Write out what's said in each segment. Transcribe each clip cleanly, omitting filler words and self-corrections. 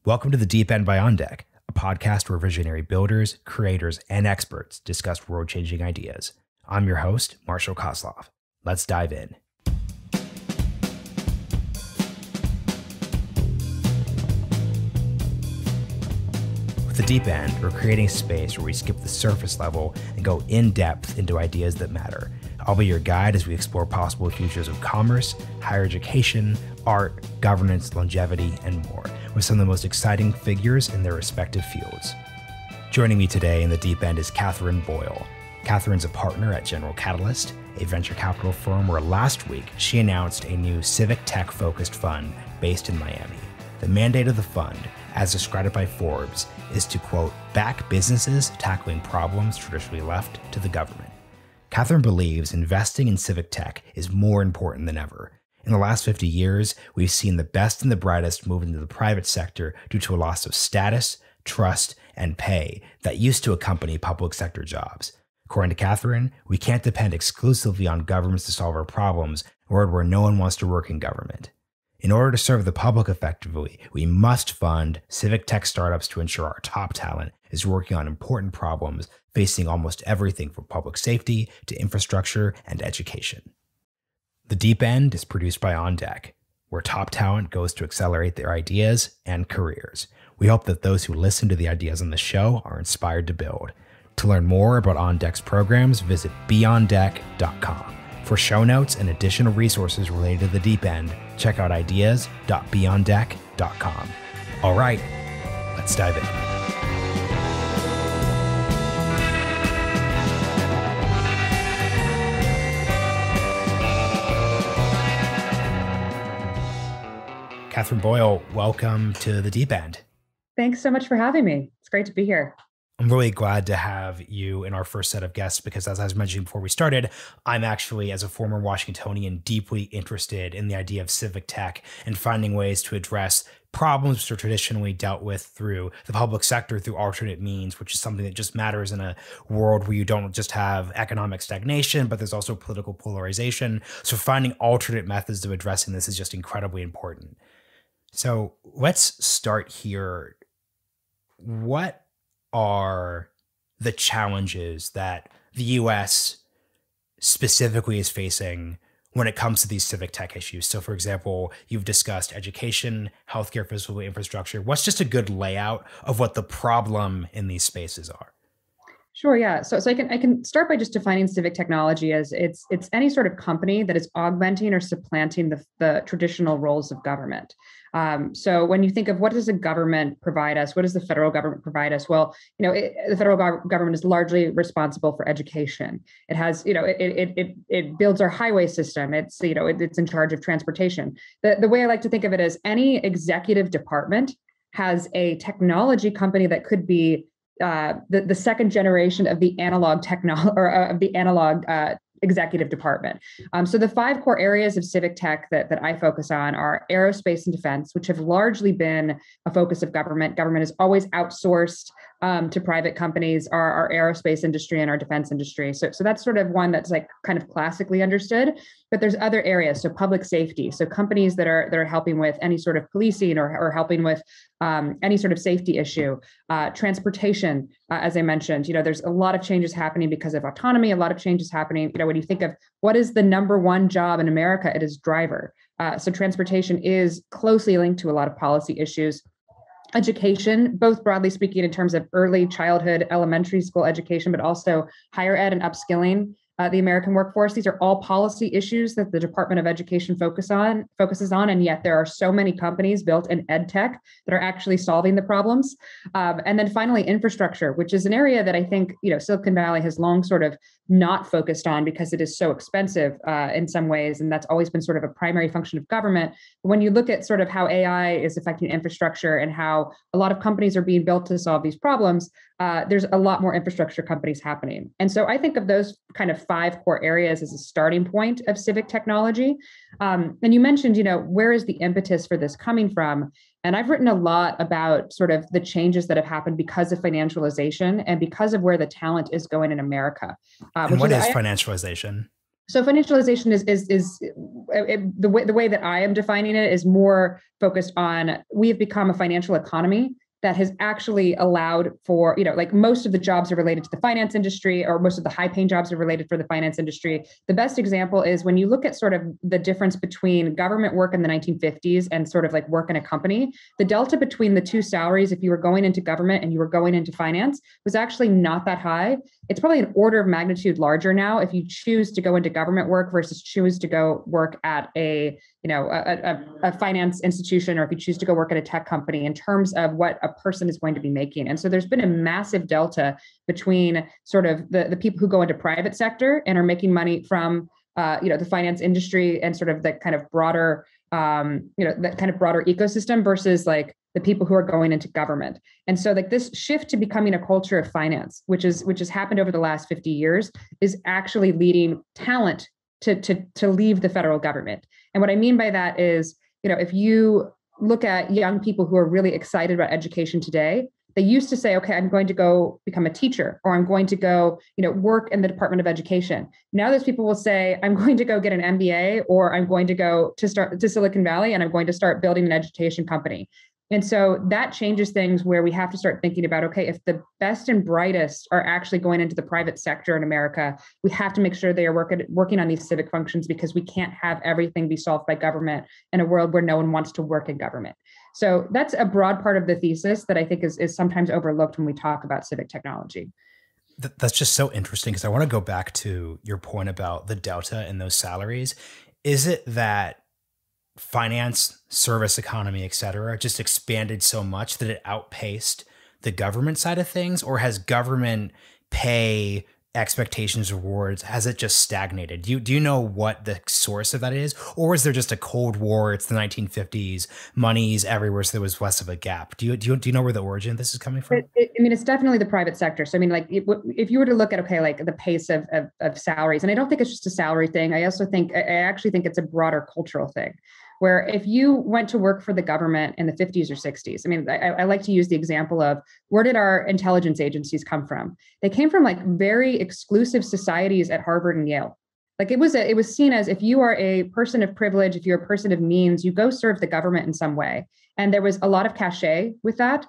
Welcome to the Deep End by On Deck, a podcast where visionary builders, creators, and experts discuss world-changing ideas. I'm your host, Marshall Kozlov. Let's dive in. With the Deep End, we're creating a space where we skip the surface level and go in-depth into ideas that matter. I'll be your guide as we explore possible futures of commerce, higher education, art, governance, longevity, and more, with some of the most exciting figures in their respective fields. Joining me today in the Deep End is Katherine Boyle. Katherine's a partner at General Catalyst, a venture capital firm where last week she announced a new Civic Tech focused fund based in Miami. The mandate of the fund, as described by Forbes, is to, quote, back businesses tackling problems traditionally left to the government. Katherine believes investing in civic tech is more important than ever. In the last 50 years, we've seen the best and the brightest move into the private sector due to a loss of status, trust, and pay that used to accompany public sector jobs. According to Katherine, we can't depend exclusively on governments to solve our problems, a world where no one wants to work in government. In order to serve the public effectively, we must fund civic tech startups to ensure our top talent is working on important problems facing almost everything from public safety to infrastructure and education. The Deep End is produced by On Deck, where top talent goes to accelerate their ideas and careers. We hope that those who listen to the ideas on the show are inspired to build. To learn more about On Deck's programs, visit beondeck.com. For show notes and additional resources related to the Deep End, check out ideas.beondeck.com. All right, let's dive in. Katherine Boyle, welcome to the Deep End. Thanks so much for having me. It's great to be here. I'm really glad to have you in our first set of guests because, as I was mentioning before we started, I'm actually, as a former Washingtonian, deeply interested in the idea of civic tech and finding ways to address problems which are traditionally dealt with through the public sector through alternate means, which is something that just matters in a world where you don't just have economic stagnation, but there's also political polarization. So finding alternate methods of addressing this is just incredibly important. So let's start here. What are the challenges that the U.S. specifically is facing when it comes to these civic tech issues? So, for example, you've discussed education, healthcare, physical infrastructure. What's just a good layout of what the problem in these spaces are? Sure, yeah. So I can start by just defining civic technology as it's any sort of company that is augmenting or supplanting the traditional roles of government. So when you think of what does the government provide us, what does the federal government provide us? Well, the federal government is largely responsible for education. It has, it builds our highway system. It's in charge of transportation. The way I like to think of it is any executive department has a technology company that could be the second generation of the analog technology or of the analog executive department. So the 5 core areas of civic tech that I focus on are aerospace and defense, which have largely been a focus of government. Government has always outsourced to private companies our aerospace industry and our defense industry. So that's sort of one that's like kind of classically understood. But there's other areas, so public safety, so companies that are helping with any sort of policing or helping with any sort of safety issue, transportation, as I mentioned, there's a lot of changes happening because of autonomy, a lot of changes happening. When you think of what is the number one job in America, it is driver. So transportation is closely linked to a lot of policy issues. Education, both broadly speaking in terms of early childhood, elementary school education, but also higher ed and upskilling the American workforce. These are all policy issues that the Department of Education focuses on, and yet there are so many companies built in ed tech that are actually solving the problems. And then finally, infrastructure, which is an area that I think Silicon Valley has long sort of not focused on because it is so expensive in some ways, and that's always been sort of a primary function of government. But when you look at sort of how AI is affecting infrastructure and how a lot of companies are being built to solve these problems, there's a lot more infrastructure companies happening. And so I think of those kind of 5 core areas as a starting point of civic technology. And you mentioned, where is the impetus for this coming from? And I've written a lot about sort of the changes that have happened because of financialization and because of where the talent is going in America. And what is financialization? So financialization the way that I am defining it is more focused on, we have become a financial economy that has actually allowed for, like most of the jobs are related to the finance industry, or most of the high paying jobs are related for the finance industry. The best example is when you look at sort of the difference between government work in the 1950s and sort of like work in a company, the delta between the two salaries, if you were going into government and you were going into finance, was actually not that high. It's probably an order of magnitude larger now if you choose to go into government work versus choose to go work at a finance institution, or if you choose to go work at a tech company, in terms of what a person is going to be making. And so there's been a massive delta between sort of the people who go into private sector and are making money from the finance industry and sort of the kind of broader that kind of broader ecosystem versus like the people who are going into government. And so like this shift to becoming a culture of finance, which has happened over the last 50 years, is actually leading talent to leave the federal government. And what I mean by that is, if you look at young people who are really excited about education today, they used to say, okay, I'm going to go become a teacher, or I'm going to go, work in the Department of Education. Now those people will say, I'm going to go get an MBA, or I'm going to go to Silicon Valley and I'm going to start building an education company. And so that changes things, where we have to start thinking about, okay, if the best and brightest are actually going into the private sector in America, we have to make sure they are working on these civic functions, because we can't have everything be solved by government in a world where no one wants to work in government. So that's a broad part of the thesis that I think is sometimes overlooked when we talk about civic technology. That's just so interesting, because I want to go back to your point about the delta in those salaries. Is it that finance, service economy, et cetera, just expanded so much that it outpaced the government side of things? Or has government pay, expectations, rewards, has it just stagnated? Do you know what the source of that is? Or is there just a Cold War? It's the 1950s, money's everywhere, so there was less of a gap. Do you know where the origin of this is coming from? It's definitely the private sector. So I mean, like if you were to look at, okay, like the pace of salaries, and I don't think it's just a salary thing. I actually think it's a broader cultural thing, where if you went to work for the government in the 50s or 60s, I mean, I like to use the example of, where did our intelligence agencies come from? They came from like very exclusive societies at Harvard and Yale. Like it was seen as, if you are a person of privilege, if you're a person of means, you go serve the government in some way. And there was a lot of cachet with that.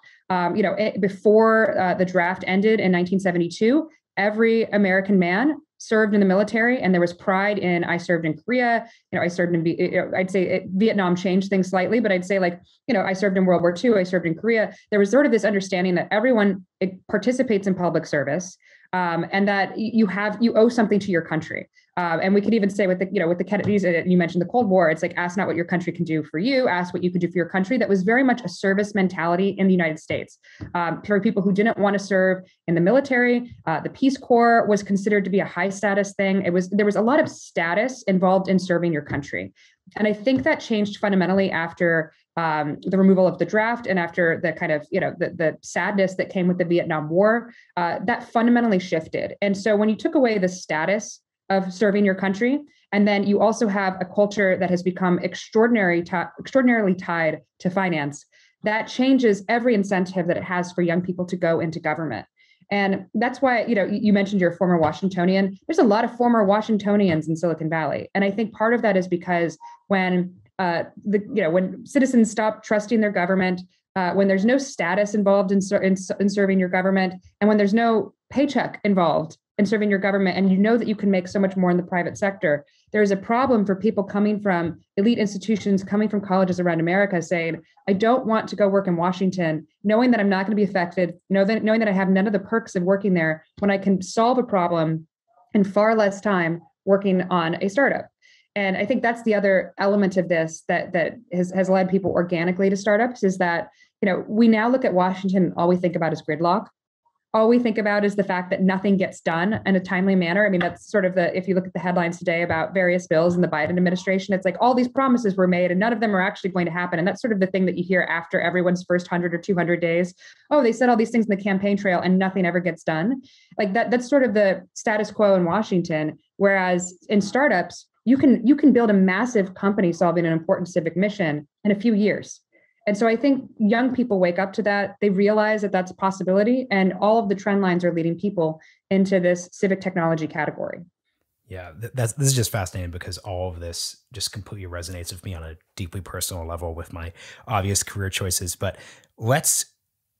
Before the draft ended in 1972, every American man served in the military, and there was pride in, I served in Korea, I served in, I'd say Vietnam changed things slightly, but I'd say like, I served in World War II, I served in Korea. There was sort of this understanding that everyone participates in public service, and that you owe something to your country. And we could even say with the Kennedys, you mentioned the Cold War, it's like, ask not what your country can do for you, ask what you could do for your country. That was very much a service mentality in the United States. For people who didn't want to serve in the military, the Peace Corps was considered to be a high status thing. There was a lot of status involved in serving your country. And I think that changed fundamentally after the removal of the draft, and after the kind of, the sadness that came with the Vietnam War, that fundamentally shifted. And so when you took away the status of serving your country, and then you also have a culture that has become extraordinarily tied to finance, that changes every incentive that it has for young people to go into government. And that's why, you mentioned you're a former Washingtonian. There's a lot of former Washingtonians in Silicon Valley. And I think part of that is because when when citizens stop trusting their government, when there's no status involved in serving your government, and when there's no paycheck involved in serving your government, and you know that you can make so much more in the private sector, there's a problem for people coming from elite institutions, coming from colleges around America, saying, I don't want to go work in Washington, knowing that I'm not going to be affected, knowing that I have none of the perks of working there, when I can solve a problem in far less time working on a startup. And I think that's the other element of this that has led people organically to startups, is that, we now look at Washington and all we think about is gridlock. All we think about is the fact that nothing gets done in a timely manner. I mean, that's sort of if you look at the headlines today about various bills in the Biden administration, it's like all these promises were made and none of them are actually going to happen. And that's sort of the thing that you hear after everyone's first 100 or 200 days. Oh, they said all these things in the campaign trail and nothing ever gets done. Like that's sort of the status quo in Washington. Whereas in startups, you can build a massive company solving an important civic mission in a few years. And so I think young people wake up to that. They realize that that's a possibility. And all of the trend lines are leading people into this civic technology category. Yeah, this is just fascinating because all of this just completely resonates with me on a deeply personal level with my obvious career choices. But let's,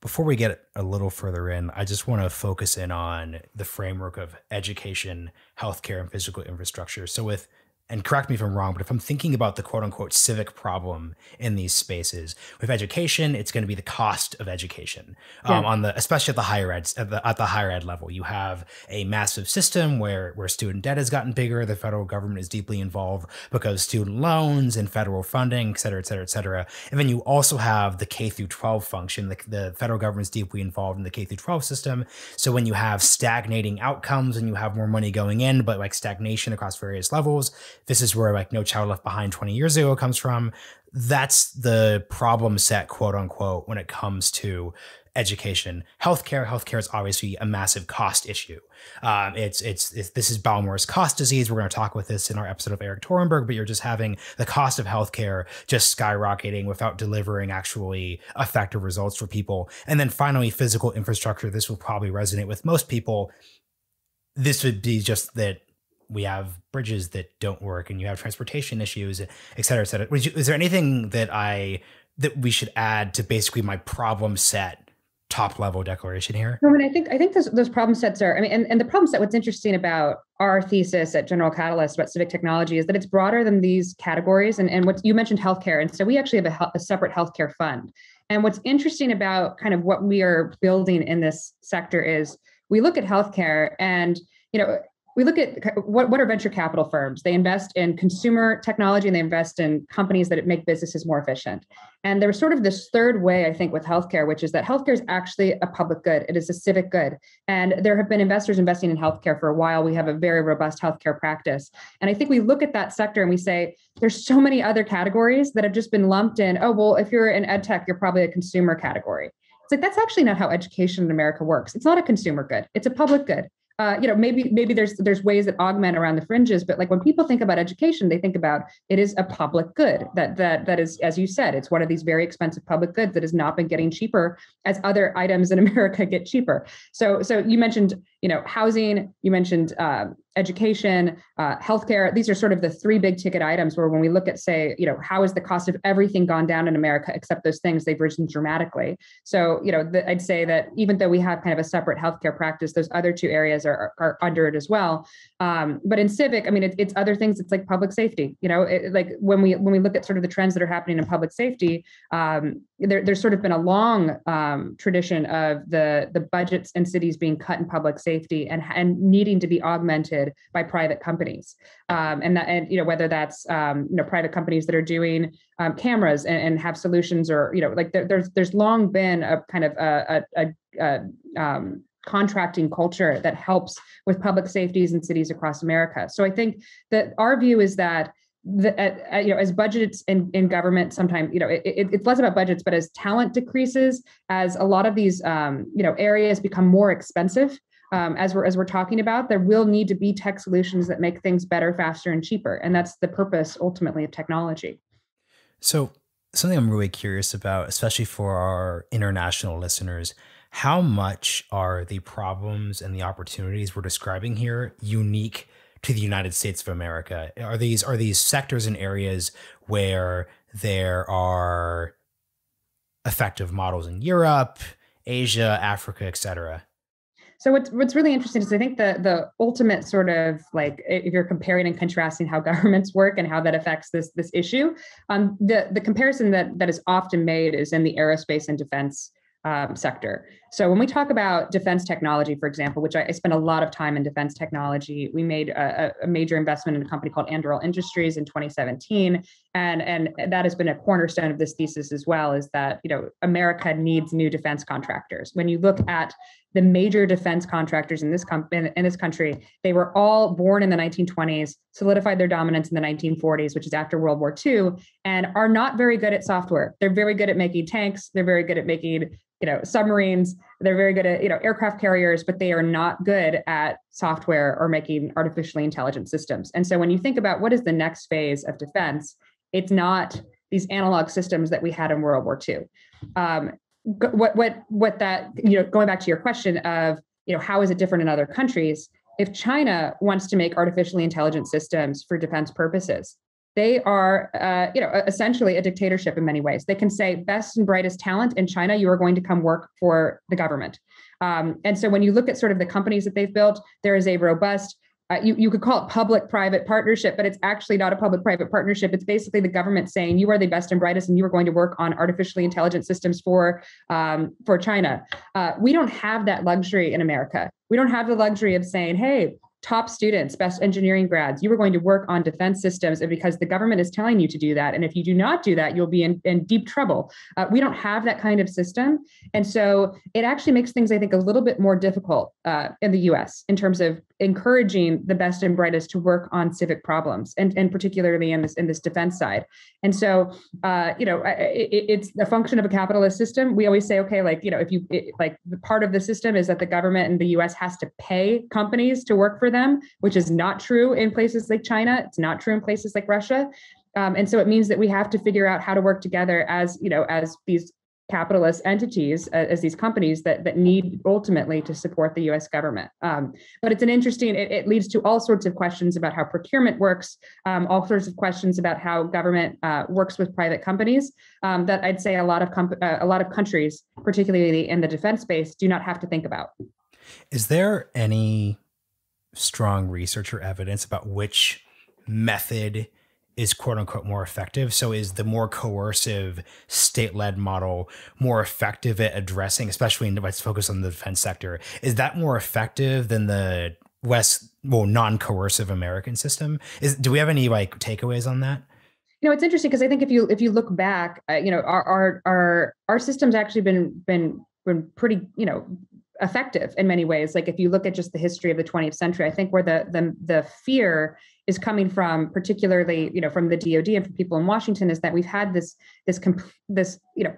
before we get a little further in, I just want to focus in on the framework of education, healthcare, and physical infrastructure. So with, and correct me if I'm wrong, but if I'm thinking about the quote unquote civic problem in these spaces, with education, it's going to be the cost of education. Yeah. On the, especially at the higher ed, at the higher ed level, you have a massive system where student debt has gotten bigger. The federal government is deeply involved because student loans and federal funding, et cetera, et cetera, et cetera. And then you also have the K through 12 function. The federal government is deeply involved in the K through 12 system. So when you have stagnating outcomes and you have more money going in, but like stagnation across various levels, this is where like No Child Left Behind 20 years ago comes from. That's the problem set, quote unquote, when it comes to education. Healthcare is obviously a massive cost issue. This is Ballmore's cost disease. We're going to talk with this in our episode of Eric Torenberg, but you're just having the cost of healthcare just skyrocketing without delivering actually effective results for people. And then finally, physical infrastructure. This will probably resonate with most people. This would be just that we have bridges that don't work and you have transportation issues, et cetera, et cetera. Is there anything that we should add to basically my problem set top level declaration here? No, I mean, I think those problem sets are, I mean, and the problem set, what's interesting about our thesis at General Catalyst about civic technology is that it's broader than these categories. And what you mentioned healthcare. And so we actually have a separate healthcare fund. And what's interesting about kind of what we are building in this sector is we look at healthcare and, we look at what are venture capital firms. They invest in consumer technology and they invest in companies that make businesses more efficient. And there's sort of this third way, I think, with healthcare, which is that healthcare is actually a public good. It is a civic good. And there have been investors investing in healthcare for a while. We have a very robust healthcare practice. And I think we look at that sector and we say, there's so many other categories that have just been lumped in. Oh, well, if you're in ed tech, you're probably a consumer category. It's like, that's actually not how education in America works. It's not a consumer good. It's a public good. Maybe there's ways that augment around the fringes, but like when people think about education, they think about it is a public good that is, as you said, it's one of these very expensive public goods that has not been getting cheaper as other items in America get cheaper. So you mentioned, housing, you mentioned education, healthcare. These are sort of the three big ticket items where when we look at, say, how has the cost of everything gone down in America except those things, they've risen dramatically. So, I'd say that even though we have kind of a separate healthcare practice, those other two areas are under it as well. But in civic, I mean, it's other things. It's like public safety. Like when we look at sort of the trends that are happening in public safety, there's sort of been a long tradition of the budgets in cities being cut in public safety and needing to be augmented by private companies, whether that's private companies that are doing cameras and have solutions, or there's long been a kind of a contracting culture that helps with public safeties in cities across America. So I think that our view is that as budgets in government, sometimes it's less about budgets, but as talent decreases, as a lot of these areas become more expensive. As we're talking about, there will need to be tech solutions that make things better, faster, and cheaper. And that's the purpose ultimately of technology. So something I'm really curious about, especially for our international listeners, how much are the problems and the opportunities we're describing here unique to the United States of America? Are these sectors and areas where there are effective models in Europe, Asia, Africa, et cetera? So what's really interesting is I think the ultimate sort of like, if you're comparing and contrasting how governments work and how that affects this issue, the comparison that is often made is in the aerospace and defense sector. So when we talk about defense technology, for example, which I spent a lot of time in defense technology, we made a major investment in a company called Anduril Industries in 2017. And that has been a cornerstone of this thesis as well, is that, America needs new defense contractors. When you look at the major defense contractors in this country, they were all born in the 1920s, solidified their dominance in the 1940s, which is after World War II, and are not very good at software. They're very good at making tanks. They're very good at making, submarines. They're very good at, aircraft carriers, but they are not good at software or making artificially intelligent systems. And so when you think about what is the next phase of defense, it's not these analog systems that we had in World War II. What that, going back to your question of, how is it different in other countries? if China wants to make artificially intelligent systems for defense purposes, they are, essentially a dictatorship in many ways. They can say best and brightest talent in China, you are going to come work for the government. And so when you look at sort of the companies that they've built, there is a robust, you could call it public-private partnership, but it's actually not a public-private partnership. It's basically the government saying you are the best and brightest, and you are going to work on artificially intelligent systems for China. We don't have that luxury in America. We don't have the luxury of saying, hey, top students, best engineering grads, you are going to work on defense systems because the government is telling you to do that. And if you do not do that, you'll be in deep trouble. We don't have that kind of system. And so it actually makes things, I think, a little bit more difficult in the US in terms of encouraging the best and brightest to work on civic problems, and particularly in this defense side. And so, it's a function of a capitalist system. We always say, okay, the part of the system is that the government in the US has to pay companies to work for them, which is not true in places like China. It's not true in places like Russia. And so it means that we have to figure out how to work together as these capitalist entities, as these companies that need ultimately to support the US government. But it's it leads to all sorts of questions about how procurement works, all sorts of questions about how government works with private companies that I'd say a lot of countries, particularly in the defense space, do not have to think about. Is there any strong research or evidence about which method is quote unquote more effective? So is the more coercive state-led model more effective at addressing, especially in what's focused on the defense sector? Is that more effective than the non-coercive American system? Do we have any takeaways on that? It's interesting because I think if you look back, our system's actually been pretty, effective in many ways. Like if you look at just the history of the 20th century, I think where the fear is coming from, particularly, from the DoD and from people in Washington, is that we've had this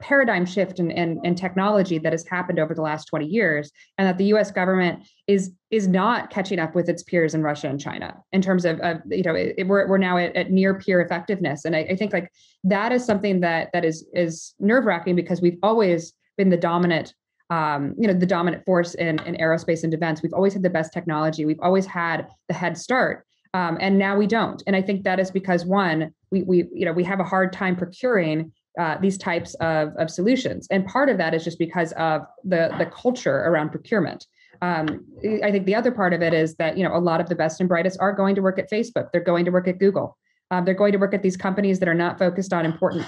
paradigm shift in technology that has happened over the last 20 years, and that the U.S. government is not catching up with its peers in Russia and China in terms of we're now at near peer effectiveness, and I think that is something that is nerve-wracking because we've always been the dominant force in aerospace and defense. We've always had the best technology. We've always had the head start. And now we don't. And I think that is because one, we have a hard time procuring these types of solutions. And part of that is just because of the culture around procurement. I think the other part of it is that, a lot of the best and brightest are going to work at Facebook. They're going to work at Google. They're going to work at these companies that are not focused on important,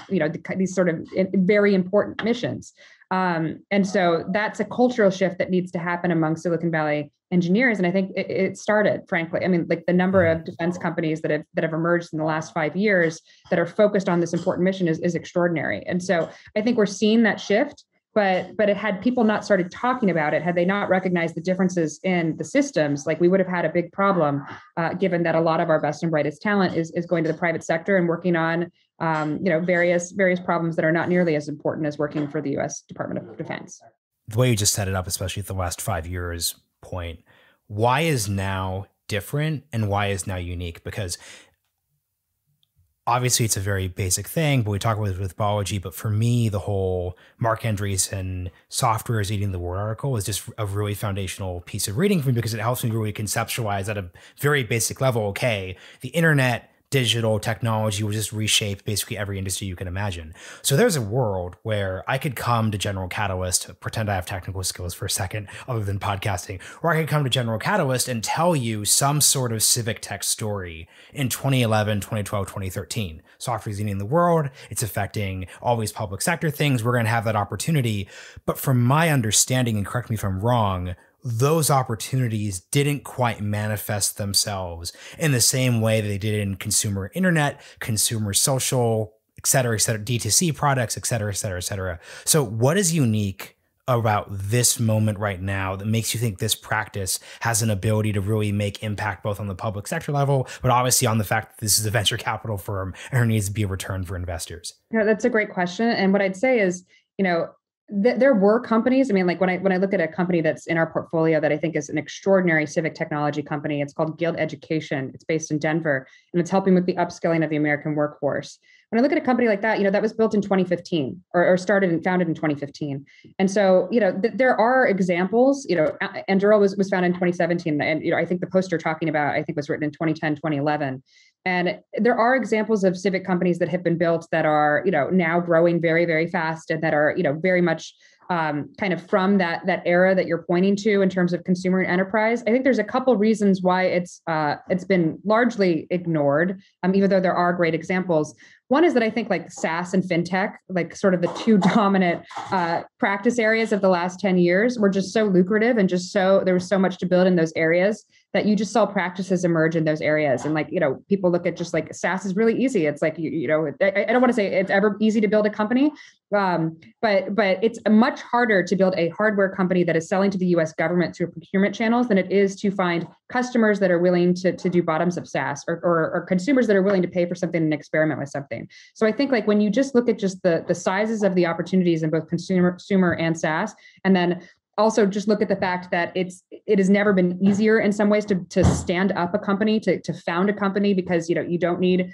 these sort of very important missions. And so that's a cultural shift that needs to happen among Silicon Valley engineers. And I think it started, frankly. I mean, the number of defense companies that have emerged in the last 5 years that are focused on this important mission is extraordinary. And so I think we're seeing that shift. But it had people not started talking about it, had they not recognized the differences in the systems, we would have had a big problem, given that a lot of our best and brightest talent is going to the private sector and working on, various problems that are not nearly as important as working for the U.S. Department of Defense. The way you just set it up, especially at the last 5 years point, why is now different and why is now unique? Because obviously, it's a very basic thing, but we talk about it with biology. But for me, the whole Mark Andreessen software is eating the world article is just a really foundational piece of reading for me because it helps me really conceptualize at a very basic level. Okay, the internet, digital technology will just reshape basically every industry you can imagine. So there's a world where I could come to General Catalyst, pretend I have technical skills for a second other than podcasting, or I could come to General Catalyst and tell you some sort of Civic Tech story in 2011, 2012, 2013. Software is eating the world. It's affecting all these public sector things. We're going to have that opportunity. But from my understanding, and correct me if I'm wrong, those opportunities didn't quite manifest themselves in the same way that they did in consumer internet, consumer social, et cetera, D2C products, et cetera, et cetera, et cetera. So what is unique about this moment right now that makes you think this practice has an ability to really make impact both on the public sector level, but obviously on the fact that this is a venture capital firm and there needs to be a return for investors? That's a great question. And what I'd say is, there were companies. I mean, when I look at a company that's in our portfolio that I think is an extraordinary civic technology company, it's called Guild Education. It's based in Denver, and it's helping with the upskilling of the American workforce. when I look at a company like that, that was built in 2015 or started and founded in 2015. And so, there are examples, Anduril was founded in 2017. And, I think the post you're talking about, I think was written in 2010, 2011. And there are examples of civic companies that have been built that are, now growing very, very fast and that are, very much kind of from that era that you're pointing to in terms of consumer and enterprise. I think there's a couple reasons why it's been largely ignored, even though there are great examples. One is that I think like SaaS and fintech, like sort of the two dominant practice areas of the last 10 years, were just so lucrative and there was so much to build in those areas that you just saw practices emerge in those areas. And like, people look at just like SaaS is really easy. It's like, I don't want to say it's ever easy to build a company, but it's much harder to build a hardware company that is selling to the US government through procurement channels than it is to find customers that are willing to do bottoms up SaaS or consumers that are willing to pay for something and experiment with something. So I think like when you just look at just the sizes of the opportunities in both consumer and SaaS, and then also just look at the fact that it has never been easier in some ways to stand up a company, to found a company, because you don't need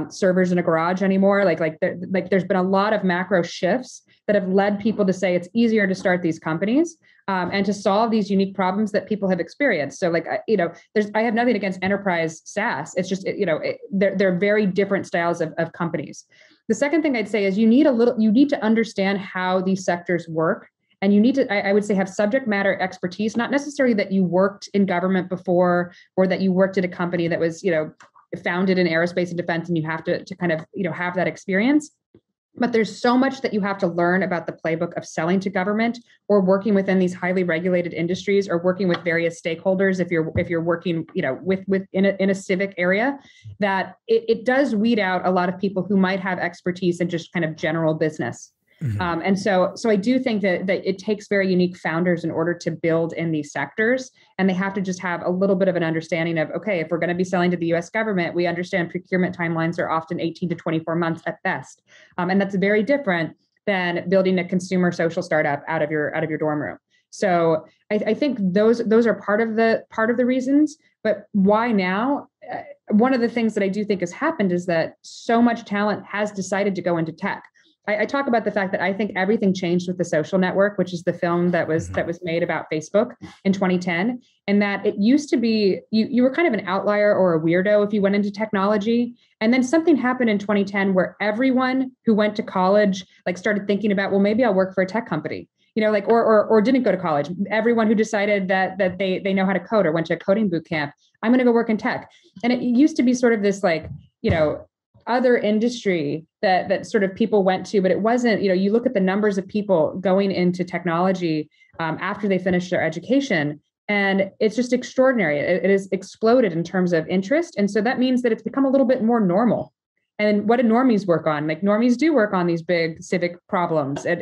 servers in a garage anymore. There's been a lot of macro shifts that have led people to say it's easier to start these companies and to solve these unique problems that people have experienced. So I have nothing against enterprise SaaS. It's just they're very different styles of companies. The second thing I'd say is you need to understand how these sectors work. And you need to, I would say, have subject matter expertise, not necessarily that you worked in government before or that you worked at a company that was, founded in aerospace and defense and you have to kind of, have that experience. But there's so much that you have to learn about the playbook of selling to government or working within these highly regulated industries or working with various stakeholders. If you're working, in a civic area, that it does weed out a lot of people who might have expertise in just kind of general business. Mm-hmm. And so I do think that it takes very unique founders in order to build in these sectors. And they have to just have a little bit of an understanding of, okay, if we're going to be selling to the US government, we understand procurement timelines are often 18 to 24 months at best. And that's very different than building a consumer social startup out of your dorm room. So I think those are part of the reasons. But why now? One of the things that I do think has happened is that so much talent has decided to go into tech. I talk about the fact that I think everything changed with The Social Network, which is the film that was made about Facebook in 2010. And that it used to be, you were kind of an outlier or a weirdo if you went into technology. And then something happened in 2010 where everyone who went to college started thinking about, well, maybe I'll work for a tech company. Or didn't go to college. Everyone who decided that they know how to code or went to a coding boot camp, I'm going to go work in tech. And it used to be sort of this other industry that sort of people went to, but it wasn't, you look at the numbers of people going into technology after they finish their education, and it's just extraordinary. It has exploded in terms of interest. And so that means that it's become a little bit more normal. And what do normies work on? Normies do work on these big civic problems and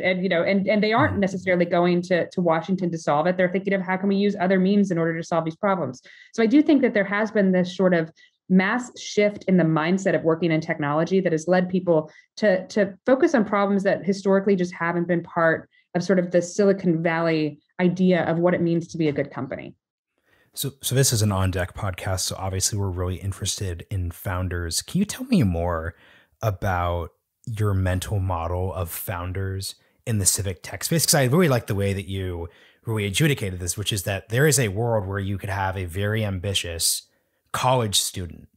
they aren't necessarily going to Washington to solve it. They're thinking of how can we use other means in order to solve these problems. So I do think that there has been this sort of mass shift in the mindset of working in technology that has led people to focus on problems that historically just haven't been part of sort of the Silicon Valley idea of what it means to be a good company. So this is an On Deck podcast. So obviously we're really interested in founders. Can you tell me more about your mental model of founders in the civic tech space? Because I really like the way that you really adjudicated this, which is that there is a world where you could have a very ambitious college student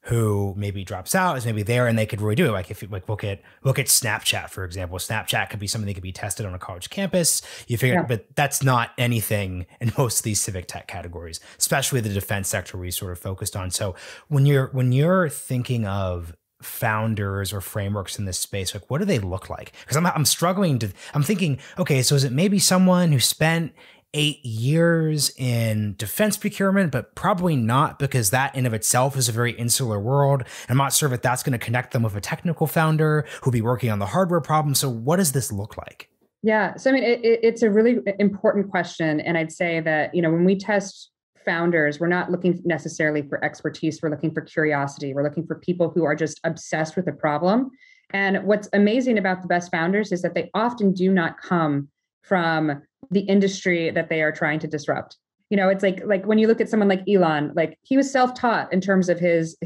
who maybe drops out, is maybe there, and they could really do it. Like if you look at Snapchat, for example. Snapchat could be something that could be tested on a college campus. You figure, but that's not anything in most of these civic tech categories, especially the defense sector we sort of focused on. So when you're thinking of founders or frameworks in this space, what do they look like? Because I'm thinking, okay, so is it maybe someone who spent 8 years in defense procurement, but probably not, because that in of itself is a very insular world. I'm not sure if that's going to connect them with a technical founder who'll be working on the hardware problem. So what does this look like? Yeah. So, I mean, it's a really important question. And I'd say that, when we test founders, we're not looking necessarily for expertise. We're looking for curiosity. We're looking for people who are just obsessed with the problem. And what's amazing about the best founders is that they often do not come from the industry that they are trying to disrupt. It's like when you look at someone like Elon, he was self-taught in terms of his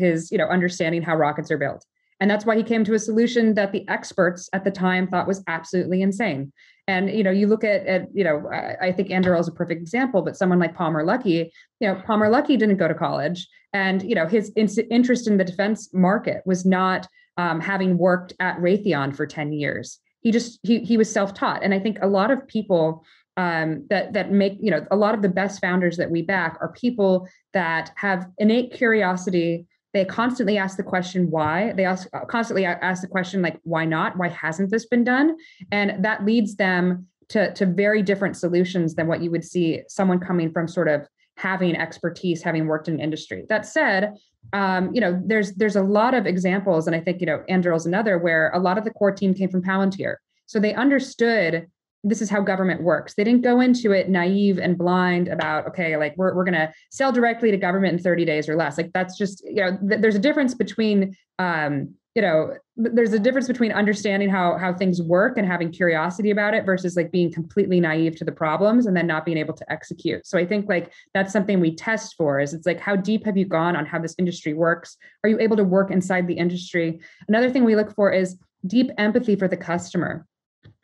understanding how rockets are built. And that's why he came to a solution that the experts at the time thought was absolutely insane. And, you look at I think Anduril is a perfect example, but someone like Palmer Luckey, Palmer Luckey didn't go to college. And, his interest in the defense market was not having worked at Raytheon for 10 years. He was self-taught. And I think a lot of people that make, a lot of the best founders that we back are people that have innate curiosity. They constantly ask the question, why? They constantly ask the question, like, why not? Why hasn't this been done? And that leads them to very different solutions than what you would see someone coming from sort of having expertise, having worked in industry. That said, there's a lot of examples, and I think, Anduril is another, where a lot of the core team came from Palantir. So they understood this is how government works. They didn't go into it naive and blind about, okay, like we're going to sell directly to government in 30 days or less. Like that's just, there's a difference between, there's a difference between understanding how things work and having curiosity about it versus like being completely naive to the problems and then not being able to execute. So I think like that's something we test for is it's like, how deep have you gone on how this industry works? Are you able to work inside the industry? Another thing we look for is deep empathy for the customer.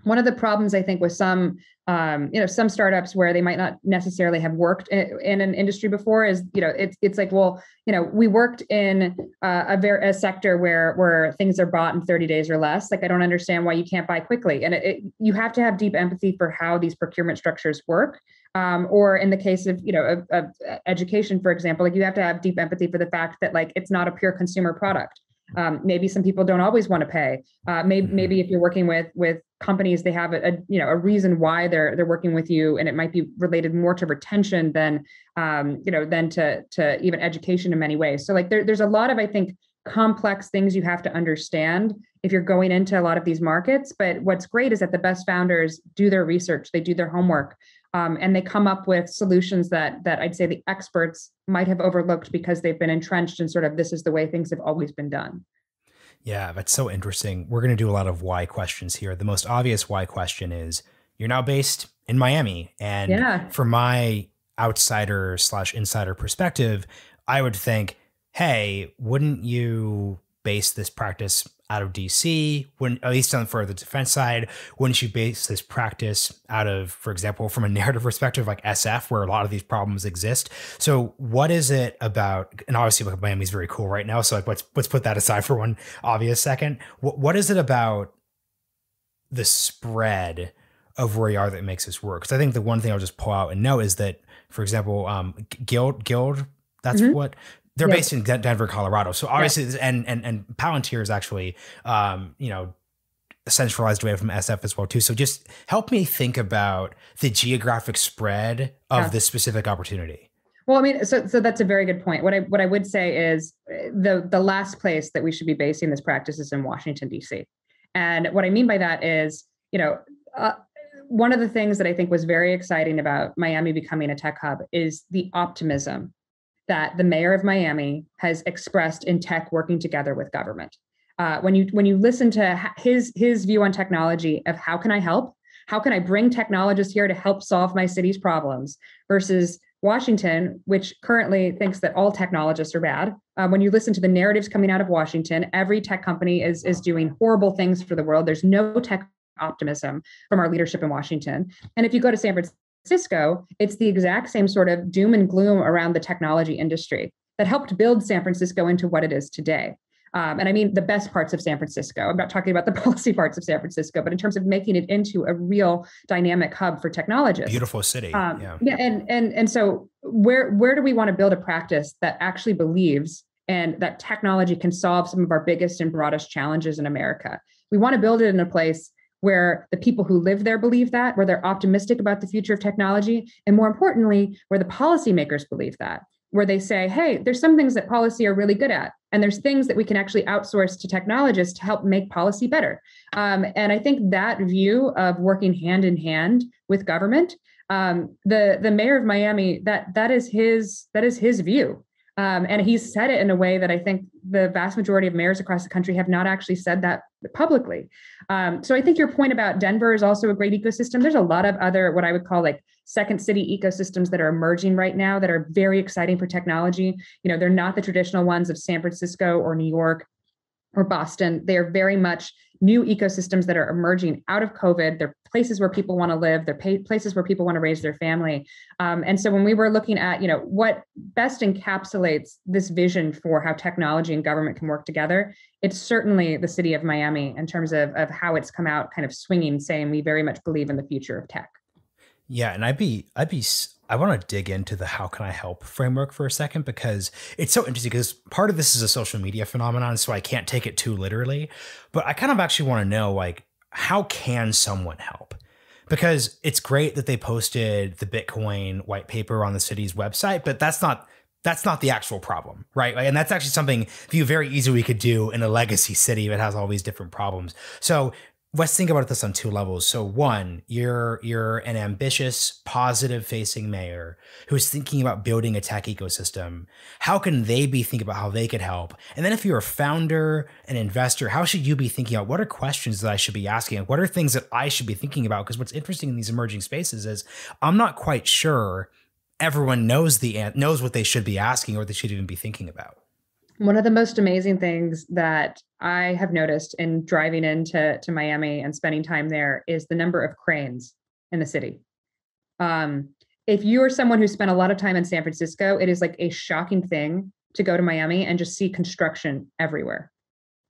One of the problems I think with some startups where they might not necessarily have worked in an industry before is, it's like, well, we worked in a sector where things are bought in 30 days or less. Like, I don't understand why you can't buy quickly. And you have to have deep empathy for how these procurement structures work. Or in the case of, of education, for example, like you have to have deep empathy for the fact that like, it's not a pure consumer product. Maybe some people don't always want to pay. Maybe if you're working with companies, they have a reason why they're working with you, and it might be related more to retention than to even education in many ways. So like there's a lot of, I think, complex things you have to understand if you're going into a lot of these markets. But what's great is that the best founders do their research, they do their homework, and they come up with solutions that I'd say the experts might have overlooked because they've been entrenched in sort of this is the way things have always been done. Yeah, that's so interesting. We're going to do a lot of why questions here. The most obvious why question is you're now based in Miami. And from my outsider/insider perspective, I would think, hey, wouldn't you base this practice out of DC? Wouldn't, at least for the defense side, wouldn't you base this practice out of, for example, from a narrative perspective, like SF, where a lot of these problems exist? So what is it about, and obviously like Miami's very cool right now, so like let's put that aside for one obvious second. What is it about the spread of where you are that makes this work? Because I think the one thing I'll just pull out and know is that, for example, Guild, that's what they're based in Denver, Colorado. So obviously, and Palantir is actually, centralized away from SF as well too. So just help me think about the geographic spread of this specific opportunity. Well, I mean, so that's a very good point. What I would say is the last place that we should be basing this practice is in Washington, D.C. And what I mean by that is, one of the things that I think was very exciting about Miami becoming a tech hub is the optimism that the mayor of Miami has expressed in tech working together with government. When you listen to his view on technology of how can I help? How can I bring technologists here to help solve my city's problems versus Washington, which currently thinks that all technologists are bad. When you listen to the narratives coming out of Washington, every tech company is doing horrible things for the world. There's no tech optimism from our leadership in Washington. And if you go to San Francisco, it's the exact same sort of doom and gloom around the technology industry that helped build San Francisco into what it is today. And I mean the best parts of San Francisco. I'm not talking about the policy parts of San Francisco, but in terms of making it into a real dynamic hub for technologists. Beautiful city. And so where do we want to build a practice that actually believes and that technology can solve some of our biggest and broadest challenges in America? We want to build it in a place where the people who live there believe that, where they're optimistic about the future of technology, and more importantly, where the policymakers believe that, where they say, hey, there's some things that policy are really good at, and there's things that we can actually outsource to technologists to help make policy better. And I think that view of working hand in hand with government, the mayor of Miami, that is his view. And he's said it in a way that I think the vast majority of mayors across the country have not actually said that publicly. So I think your point about Denver is also a great ecosystem. There's a lot of other, what I would call like second city ecosystems that are emerging right now that are very exciting for technology. They're not the traditional ones of San Francisco or New York. or Boston. They are very much new ecosystems that are emerging out of COVID. They're places where people want to live. They're places where people want to raise their family. And so when we were looking at, what best encapsulates this vision for how technology and government can work together, it's certainly the city of Miami in terms of how it's come out kind of swinging, saying we very much believe in the future of tech. Yeah, and I want to dig into the how can I help framework for a second, because it's so interesting, because part of this is a social media phenomenon, so I can't take it too literally, but I kind of actually want to know, like, how can someone help? Because it's great that they posted the Bitcoin white paper on the city's website, but that's not the actual problem, right? And that's actually something you very easily could do in a legacy city that has all these different problems. So let's think about this on two levels. So one, you're an ambitious, positive-facing mayor who's thinking about building a tech ecosystem. How can they be thinking about how they could help? And then if you're a founder, an investor, how should you be thinking about what are questions that I should be asking? What are things that I should be thinking about? Because what's interesting in these emerging spaces is I'm not quite sure everyone knows what they should be asking or they should even be thinking about. One of the most amazing things that I have noticed in driving into Miami and spending time there is the number of cranes in the city. If you are someone who spent a lot of time in San Francisco, it is like a shocking thing to go to Miami and just see construction everywhere.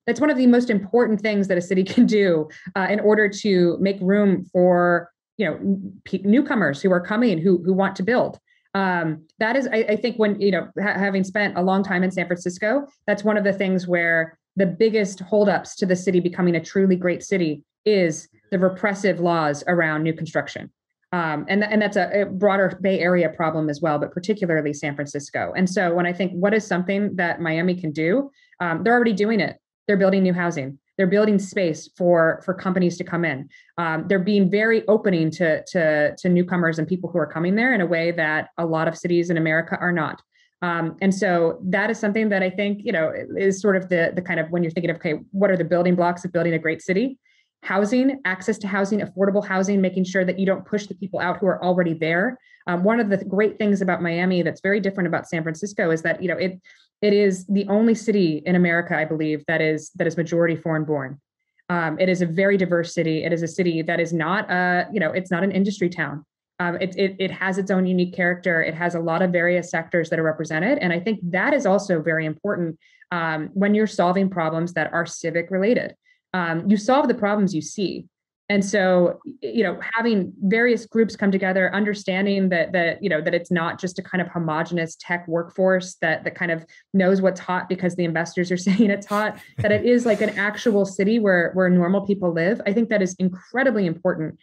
That's one of the most important things that a city can do in order to make room for newcomers who are coming who want to build. That is, I think, when, having spent a long time in San Francisco, that's one of the things where the biggest holdups to the city becoming a truly great city is the repressive laws around new construction. And that's a broader Bay Area problem as well, but particularly San Francisco. And so when I think what is something that Miami can do, they're already doing it. They're building new housing. They're building space for companies to come in. They're being very opening to newcomers and people who are coming there in a way that a lot of cities in America are not. And so that is something that I think, is sort of the kind of, when you're thinking of, okay, what are the building blocks of building a great city? Housing, access to housing, affordable housing, making sure that you don't push the people out who are already there. One of the great things about Miami that's very different about San Francisco is that, it is the only city in America, I believe, that is majority foreign born. It is a very diverse city. It is a city that is not it's not an industry town. It has its own unique character. It has a lot of various sectors that are represented. And I think that is also very important when you're solving problems that are civic related. You solve the problems you see. And so, having various groups come together, understanding that it's not just a kind of homogenous tech workforce that kind of knows what's hot because the investors are saying it's hot, that it is like an actual city where normal people live. I think that is incredibly important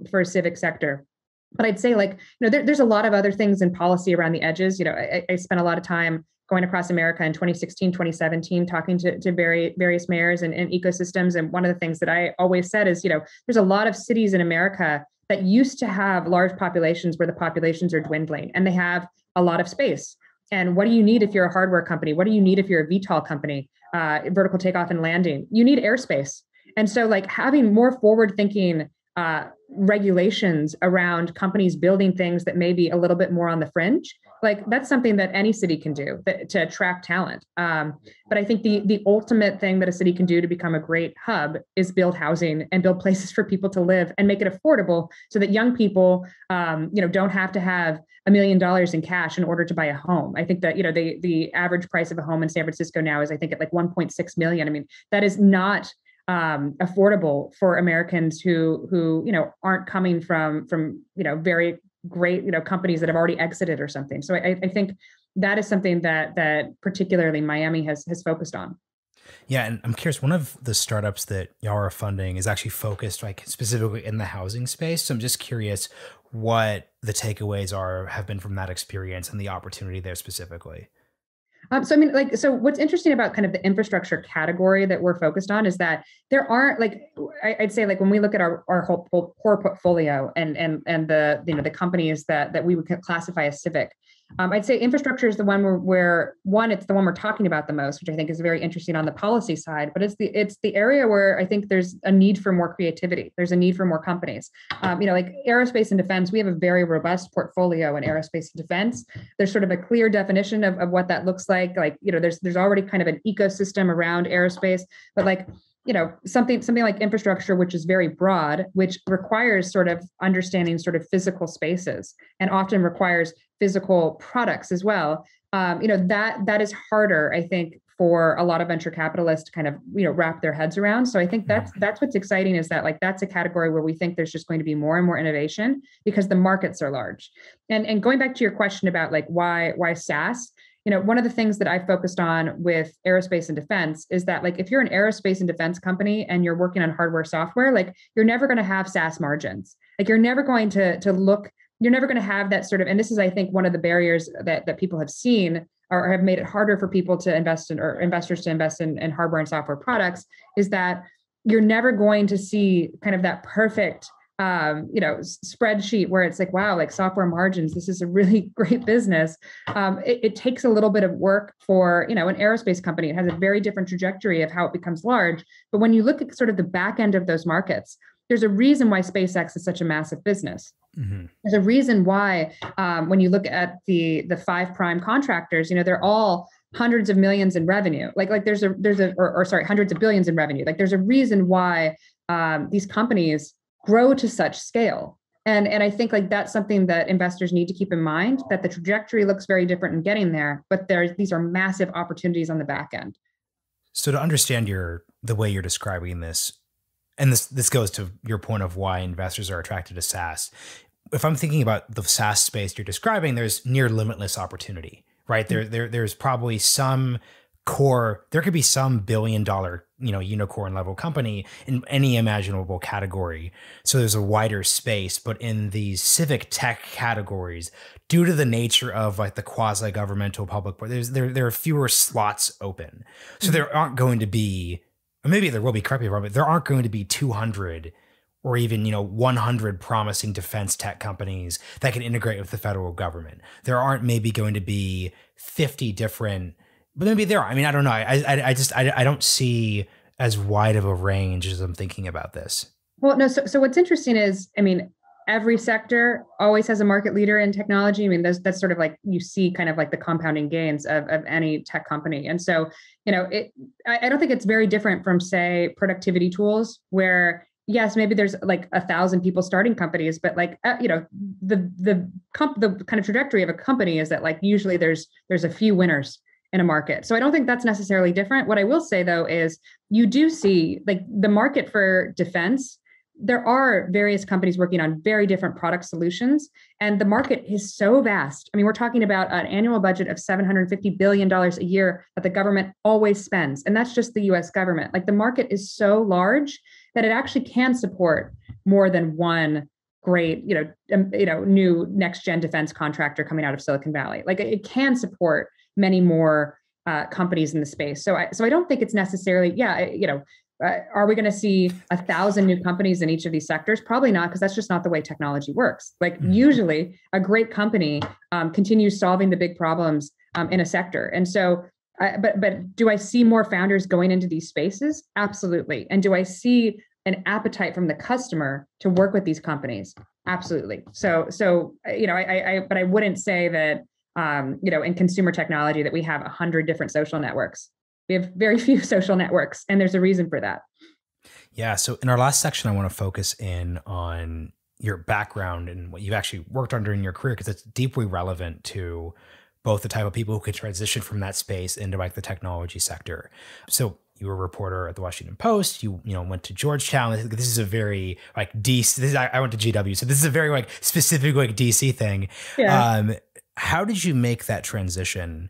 for a civic sector. But I'd say, there's a lot of other things in policy around the edges. I spent a lot of time going across America in 2016, 2017, talking to various mayors and ecosystems. And one of the things that I always said is, there's a lot of cities in America that used to have large populations where the populations are dwindling and they have a lot of space. And what do you need if you're a hardware company? What do you need if you're a VTOL company, vertical takeoff and landing? You need airspace. And so having more forward-thinking regulations around companies building things that may be a little bit more on the fringe, that's something that any city can do to attract talent. But I think the ultimate thing that a city can do to become a great hub is build housing and build places for people to live and make it affordable so that young people, don't have to have $1 million in cash in order to buy a home. I think that, the average price of a home in San Francisco now is, I think, at 1.6 million. I mean, that is not affordable for Americans who aren't coming from very great companies that have already exited or something. So I think that is something that particularly Miami has focused on. Yeah, and I'm curious, one of the startups that y'all are funding is actually focused specifically in the housing space. So I'm just curious what the takeaways have been from that experience and the opportunity there specifically. So what's interesting about kind of the infrastructure category that we're focused on is that there aren't I'd say when we look at our whole core portfolio and the the companies that we would classify as civic, I'd say infrastructure is the one where one, it's the one we're talking about the most, which I think is very interesting on the policy side. But it's the area where I think there's a need for more creativity. There's a need for more companies. Like aerospace and defense, we have a very robust portfolio in aerospace and defense. There's sort of a clear definition of what that looks like. Like, there's already kind of an ecosystem around aerospace, but like, something like infrastructure, which is very broad, which requires sort of understanding sort of physical spaces and often requires physical products as well. That is harder, I think, for a lot of venture capitalists to kind of, wrap their heads around. So I think that's what's exciting, is that like, that's a category where we think there's just going to be more and more innovation because the markets are large. And going back to your question about like, why SaaS, one of the things that I focused on with aerospace and defense is that like, if you're an aerospace and defense company and you're working on hardware software, like you're never going to have SaaS margins. Like you're never going to you're never going to have that sort of, and this is, I think, one of the barriers that people have seen or have made it harder for people to invest in, or investors to invest in hardware and software products, is that you're never going to see kind of that perfect spreadsheet where it's like, wow, like software margins, this is a really great business. It takes a little bit of work for, an aerospace company. It has a very different trajectory of how it becomes large. But when you look at sort of the back end of those markets, there's a reason why SpaceX is such a massive business. Mm-hmm. There's a reason why when you look at the five prime contractors, they're all hundreds of millions in revenue. Hundreds of billions in revenue. Like there's a reason why these companies grow to such scale. And I think like that's something that investors need to keep in mind, that the trajectory looks very different in getting there, but these are massive opportunities on the back end. So to understand the way you're describing this, and this goes to your point of why investors are attracted to SaaS. If I'm thinking about the SaaS space you're describing, there's near limitless opportunity, right? There's probably there could be some billion-dollar, unicorn level company in any imaginable category. So there's a wider space, but in these civic tech categories, due to the nature of like the quasi-governmental public, there are fewer slots open. So there aren't going to be, or maybe there will be, correct me if I'm wrong, but there aren't going to be 200 or even, 100 promising defense tech companies that can integrate with the federal government. There aren't maybe going to be 50 different, but maybe there are. I mean, I don't know. I don't see as wide of a range as I'm thinking about this. Well, no. So what's interesting is, I mean, every sector always has a market leader in technology. I mean, that's sort of like, you see kind of like the compounding gains of any tech company. And so, I don't think it's very different from, say, productivity tools, where yes, maybe there's like 1,000 people starting companies, but like, the kind of trajectory of a company is that like, usually there's a few winners in a market. So I don't think that's necessarily different. What I will say though, is you do see like the market for defense, there are various companies working on very different product solutions, and the market is so vast. I mean, we're talking about an annual budget of $750 billion a year that the government always spends. And that's just the US government. Like the market is so large that it actually can support more than one great, new next gen defense contractor coming out of Silicon Valley. Like it can support many more companies in the space. So I don't think it's necessarily, are we going to see 1,000 new companies in each of these sectors? Probably not, because that's just not the way technology works. Like usually a great company continues solving the big problems in a sector. And so, but do I see more founders going into these spaces? Absolutely. And do I see an appetite from the customer to work with these companies? Absolutely. So but I wouldn't say that, in consumer technology that we have 100 different social networks. We have very few social networks, and there's a reason for that. Yeah. So in our last section, I want to focus in on your background and what you've actually worked on during your career, because it's deeply relevant to both the type of people who could transition from that space into like the technology sector. So you were a reporter at the Washington Post. You went to Georgetown. This is a very like DC. I went to GW, so this is a very like specific like DC thing. Yeah. How did you make that transition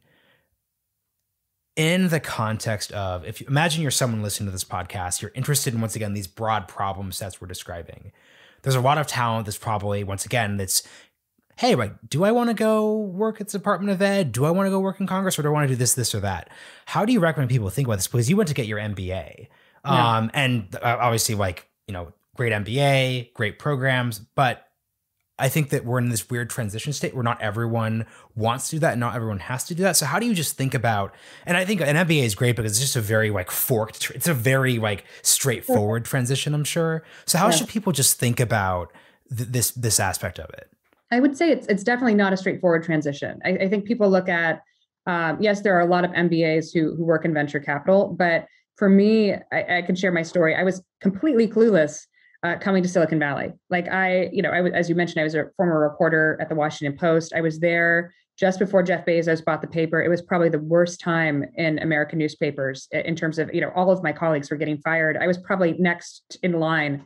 in the context of, if you imagine you're someone listening to this podcast, you're interested in, once again, these broad problem sets we're describing. There's a lot of talent that's probably, once again, that's, hey, like, do I want to go work at the Department of Ed? Do I want to go work in Congress, or do I want to do this, or that? How do you recommend people think about this? Because you went to get your MBA, and obviously, like, great MBA, great programs, but I think that we're in this weird transition state where not everyone wants to do that and not everyone has to do that. So how do you just think about, and I think an MBA is great because it's just a very like forked, it's a very like straightforward transition, I'm sure. So how should people just think about this aspect of it? I would say it's definitely not a straightforward transition. I think people look at, yes, there are a lot of MBAs who work in venture capital, but for me, I can share my story. I was completely clueless coming to Silicon Valley. Like as you mentioned, I was a former reporter at the Washington Post. I was there just before Jeff Bezos bought the paper. It was probably the worst time in American newspapers in terms of, all of my colleagues were getting fired. I was probably next in line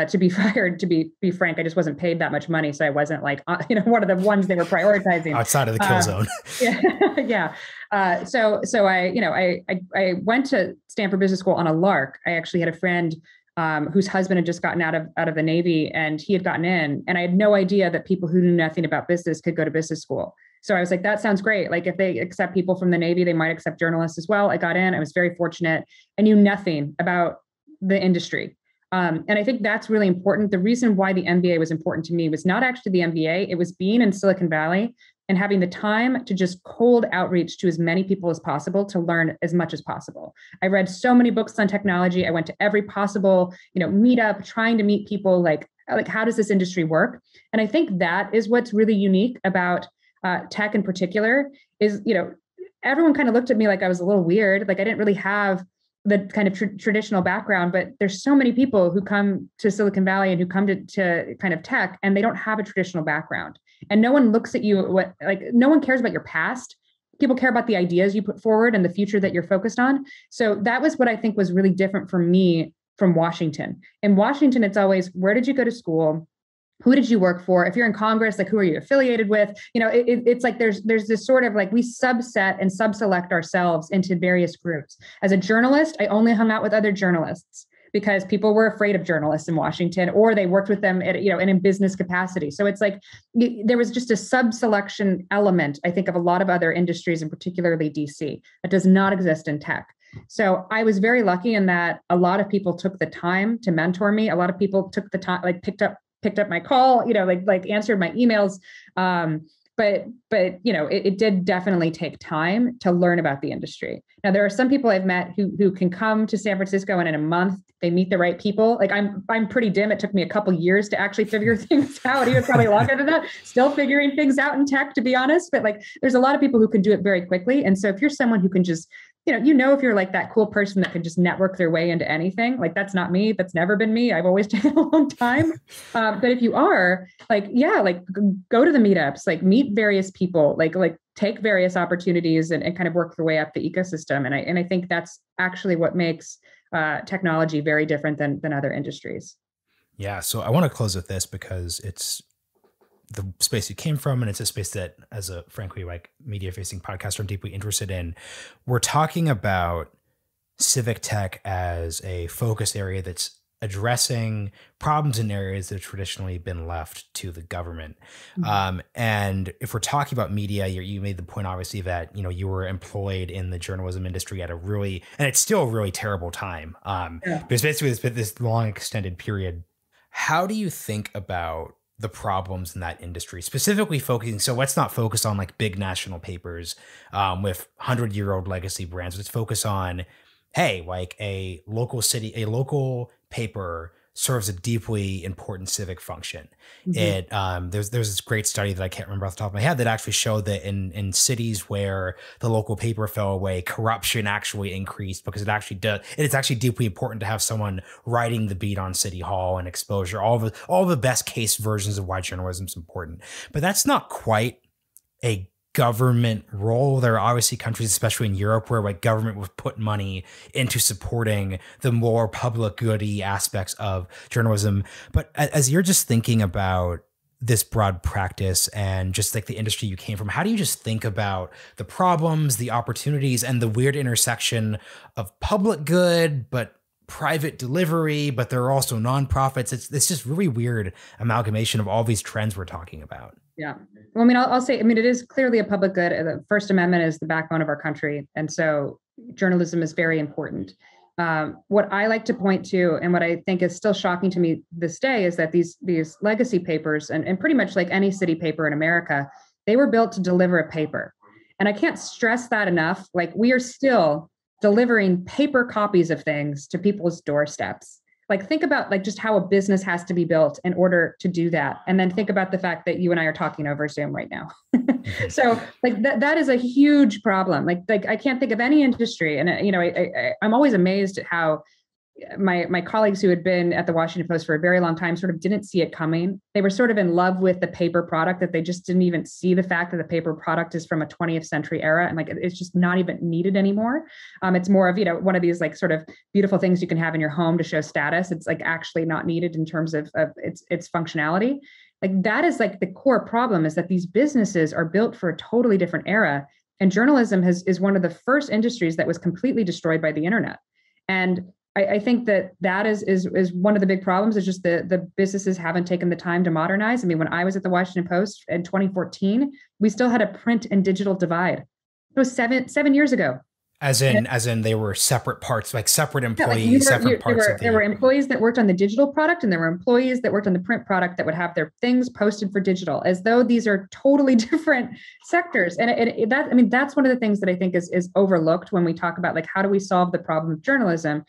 to be fired, to be frank. I just wasn't paid that much money. So I wasn't like, one of the ones they were prioritizing. Outside of the kill zone. Yeah. So I went to Stanford Business School on a lark. I actually had a friend whose husband had just gotten out of the Navy and he had gotten in. And I had no idea that people who knew nothing about business could go to business school. So I was like, that sounds great. Like if they accept people from the Navy, they might accept journalists as well. I got in, I was very fortunate. I knew nothing about the industry. And I think that's really important. The reason why the MBA was important to me was not actually the MBA, it was being in Silicon Valley and having the time to just cold outreach to as many people as possible to learn as much as possible. I read so many books on technology. I went to every possible, meetup, trying to meet people like how does this industry work? And I think that is what's really unique about tech in particular is, everyone kind of looked at me like I was a little weird. Like I didn't really have the kind of traditional background, but there's so many people who come to Silicon Valley and who come to kind of tech and they don't have a traditional background. And no one looks at you, no one cares about your past. People care about the ideas you put forward and the future that you're focused on. So that was what I think was really different for me from Washington. In Washington, it's always, where did you go to school? Who did you work for? If you're in Congress, like who are you affiliated with? It's like there's this sort of like we subset and subselect ourselves into various groups. As a journalist, I only hung out with other journalists because people were afraid of journalists in Washington, or they worked with them at, in a business capacity. So it's like there was just a subselection element, I think, of a lot of other industries, and particularly DC, that does not exist in tech. So I was very lucky in that a lot of people took the time to mentor me. A lot of people took the time, like picked up my call, like answered my emails. But it did definitely take time to learn about the industry. Now, there are some people I've met who can come to San Francisco and in a month they meet the right people. Like I'm pretty dim. It took me a couple years to actually figure things out. Even probably longer than that, still figuring things out in tech, to be honest. But like, there's a lot of people who can do it very quickly. And so if you're someone who can just, if you're like that cool person that can just network their way into anything, like that's not me. That's never been me. I've always taken a long time. But if you are go to the meetups, like meet various people, like take various opportunities and kind of work your way up the ecosystem. And I think that's actually what makes technology very different than other industries. Yeah. So I want to close with this because it's the space you came from. And it's a space that, as a frankly, like media facing podcaster, I'm deeply interested in. We're talking about civic tech as a focus area that's addressing problems in areas that have traditionally been left to the government. Mm-hmm. And if we're talking about media, you made the point, obviously, that, you were employed in the journalism industry at a really, and it's still a really terrible time. Because basically it's been this long extended period. How do you think about the problems in that industry, specifically focusing? So let's not focus on like big national papers with 100-year-old legacy brands. Let's focus on, hey, like a local paper serves a deeply important civic function. Mm-hmm. There's this great study that I can't remember off the top of my head that actually showed that in cities where the local paper fell away, corruption actually increased because it's actually deeply important to have someone writing the beat on City Hall and exposure, all the best case versions of why journalism is important. But that's not quite a government role. There are obviously countries, especially in Europe, where like government would put money into supporting the more public goody aspects of journalism. But as you're just thinking about this broad practice and just like the industry you came from, how do you just think about the problems, the opportunities, and the weird intersection of public good, but private delivery, but there are also nonprofits? It's just really weird amalgamation of all these trends we're talking about. Yeah. Well, I mean, I'll say, it is clearly a public good. The First Amendment is the backbone of our country. And so journalism is very important. What I like to point to, and what I think is still shocking to me this day, is that these legacy papers, and pretty much like any city paper in America, they were built to deliver a paper. And I can't stress that enough. Like, we are still delivering paper copies of things to people's doorsteps. Like, think about like just how a business has to be built in order to do that. And then think about the fact that you and I are talking over Zoom right now. So like that is a huge problem. Like I can't think of any industry. And I'm always amazed at how my colleagues who had been at the Washington Post for a very long time sort of didn't see it coming. They were sort of in love with the paper product, that they just didn't even see the fact that the paper product is from a 20th century era, and like it's just not even needed anymore. It's more of one of these like sort of beautiful things you can have in your home to show status. It's like actually not needed in terms of its functionality. Like, that is like the core problem, is that these businesses are built for a totally different era, and journalism is one of the first industries that was completely destroyed by the internet. And I think that is one of the big problems, is just the businesses haven't taken the time to modernize. I mean, when I was at the Washington Post in 2014, we still had a print and digital divide. It was seven years ago. As in they were separate parts, like separate employees, There were employees that worked on the digital product, and there were employees that worked on the print product that would have their things posted for digital, as though these are totally different sectors. And that's one of the things that I think is overlooked when we talk about like, how do we solve the problem of journalism?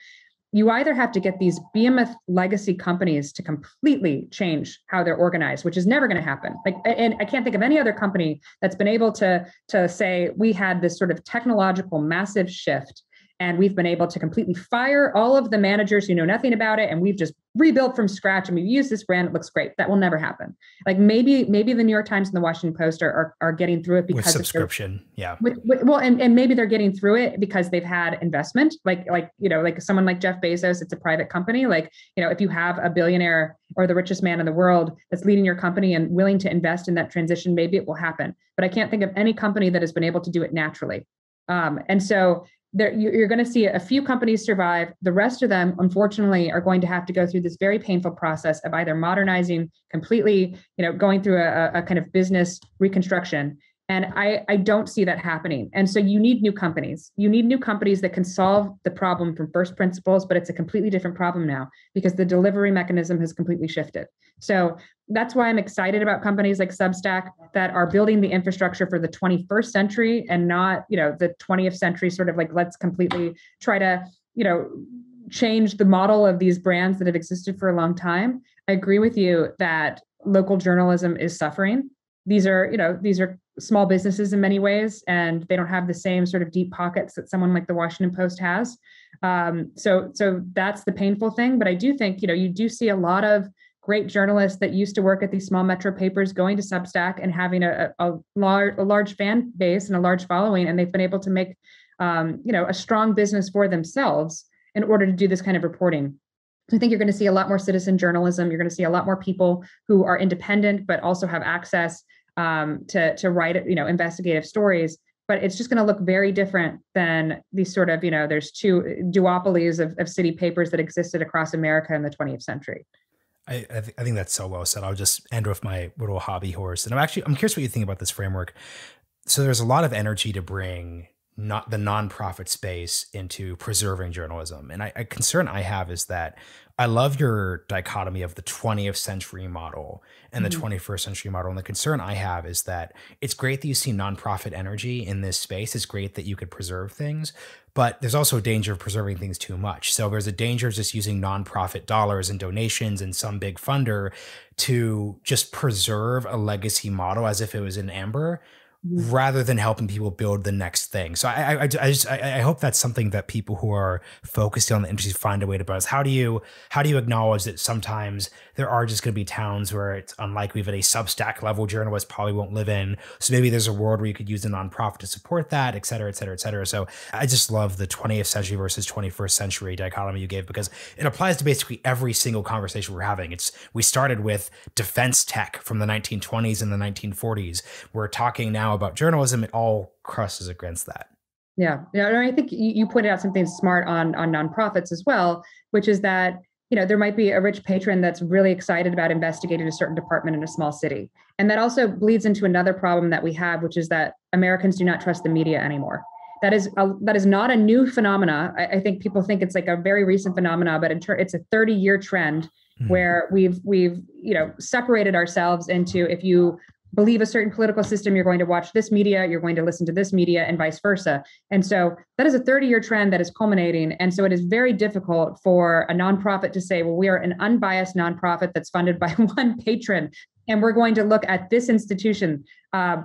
You either have to get these behemoth legacy companies to completely change how they're organized, which is never going to happen. And I can't think of any other company that's been able to say, we had this sort of technological massive shift, and we've been able to completely fire all of the managers who know nothing about it, and we've just rebuilt from scratch, and we've used this brand. It looks great. That will never happen. Like, maybe the New York Times and the Washington Post are getting through it because with subscription. And maybe they're getting through it because they've had investment. Like someone like Jeff Bezos, it's a private company. Like, if you have a billionaire or the richest man in the world that's leading your company and willing to invest in that transition, maybe it will happen. But I can't think of any company that has been able to do it naturally. And so you're going to see a few companies survive. The rest of them, unfortunately, are going to have to go through this very painful process of either modernizing completely, going through a kind of business reconstruction. And I don't see that happening. And so you need new companies. You need new companies that can solve the problem from first principles, but it's a completely different problem now because the delivery mechanism has completely shifted. So that's why I'm excited about companies like Substack that are building the infrastructure for the 21st century and not, the 20th century sort of like, let's completely try to, change the model of these brands that have existed for a long time. I agree with you that local journalism is suffering. These are small businesses in many ways, and they don't have the same sort of deep pockets that someone like the Washington Post has. So that's the painful thing. But I do think, you do see a lot of great journalists that used to work at these small metro papers going to Substack and having a large fan base and a large following, and they've been able to make a strong business for themselves in order to do this kind of reporting. So I think you're going to see a lot more citizen journalism. You're going to see a lot more people who are independent but also have access to write investigative stories. But it's just going to look very different than these sort of there's two duopolies of city papers that existed across America in the 20th century. I think that's so well said. I'll just end with my little hobby horse. And I'm curious what you think about this framework. So there's a lot of energy to bring not the nonprofit space into preserving journalism. And a concern I have is that I love your dichotomy of the 20th century model and the 21st century model. And the concern I have is that it's great that you see nonprofit energy in this space. It's great that you could preserve things, but there's also a danger of preserving things too much. So there's a danger of just using nonprofit dollars and donations and some big funder to just preserve a legacy model as if it was in amber, rather than helping people build the next thing. So I hope that's something that people who are focused on the industry find a way to balance. How do you acknowledge that sometimes there are just going to be towns where it's unlikely that a Substack level journalist probably won't live in. So maybe there's a world where you could use a nonprofit to support that, et cetera, et cetera, et cetera. So I just love the 20th century versus 21st century dichotomy you gave, because it applies to basically every single conversation we're having. We started with defense tech from the 1920s and the 1940s. We're talking now about journalism. It all crosses against that. Yeah. I think you pointed out something smart on nonprofits as well, which is that, there might be a rich patron that's really excited about investigating a certain department in a small city. And that also bleeds into another problem that we have, which is that Americans do not trust the media anymore. that is not a new phenomena. I think people think it's like a very recent phenomena, but it's a 30-year trend where we've separated ourselves into, if you believe a certain political system, you're going to watch this media, you're going to listen to this media, and vice versa. And so that is a 30-year trend that is culminating. And so it is very difficult for a nonprofit to say, well, we are an unbiased nonprofit that's funded by one patron, and we're going to look at this institution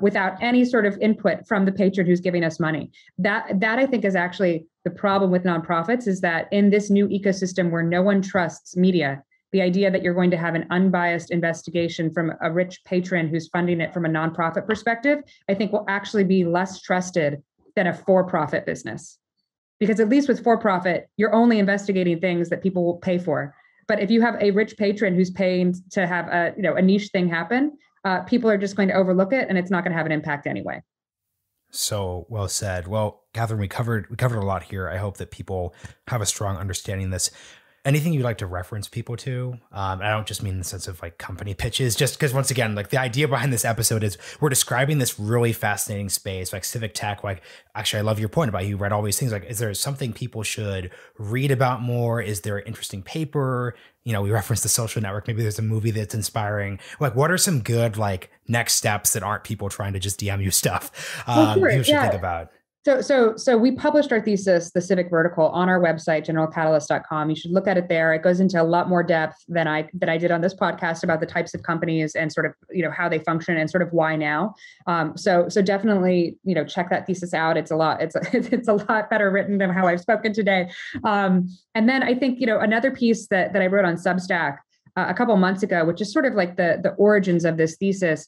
without any sort of input from the patron who's giving us money. That I think is actually the problem with nonprofits, is that in this new ecosystem where no one trusts media, the idea that you're going to have an unbiased investigation from a rich patron who's funding it from a nonprofit perspective, I think will actually be less trusted than a for-profit business. Because at least with for-profit, you're only investigating things that people will pay for. But if you have a rich patron who's paying to have a niche thing happen, people are just going to overlook it, and it's not going to have an impact anyway. So well said. Well, Katherine, we covered a lot here. I hope that people have a strong understanding of this. Anything you'd like to reference people to? I don't just mean in the sense of like company pitches, just because once again, like the idea behind this episode is we're describing this really fascinating space, like Civic Tech. Like, actually, I love your point about you read all these things. Like, is there something people should read about more? Is there an interesting paper? We referenced the Social Network. Maybe there's a movie that's inspiring. Like, what are some good like next steps that aren't people trying to just DM you stuff? People should think about. So we published our thesis, the Civic Vertical, on our website, generalcatalyst.com. You should look at it there. It goes into a lot more depth than I did on this podcast about the types of companies and sort of, how they function and sort of why now. So definitely, check that thesis out. It's a lot better written than how I've spoken today. And then I think, another piece that I wrote on Substack a couple of months ago, which is sort of like the origins of this thesis,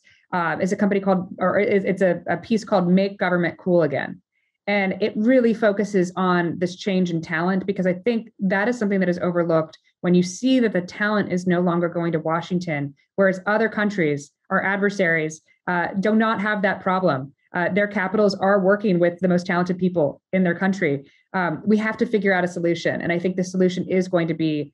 is a company called, or it's a piece called Make Government Cool Again. And it really focuses on this change in talent, because I think that is something that is overlooked when you see that the talent is no longer going to Washington, whereas other countries, our adversaries, do not have that problem. Their capitals are working with the most talented people in their country. We have to figure out a solution. And I think the solution is going to be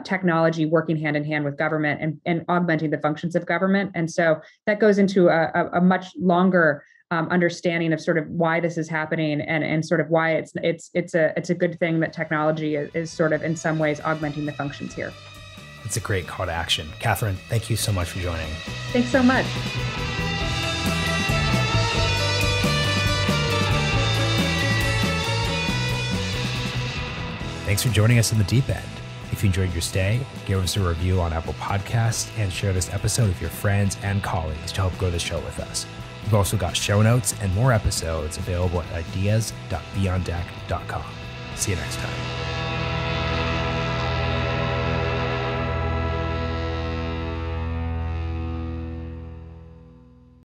technology working hand in hand with government and augmenting the functions of government. And so that goes into a much longer understanding of sort of why this is happening and sort of why it's a good thing that technology is sort of in some ways augmenting the functions here. It's a great call to action. Katherine, thank you so much for joining. Thanks so much. Thanks for joining us in the deep end. If you enjoyed your stay, give us a review on Apple Podcasts and share this episode with your friends and colleagues to help grow the show with us. We've also got show notes and more episodes available at ideas.beyonddeck.com. See you next time.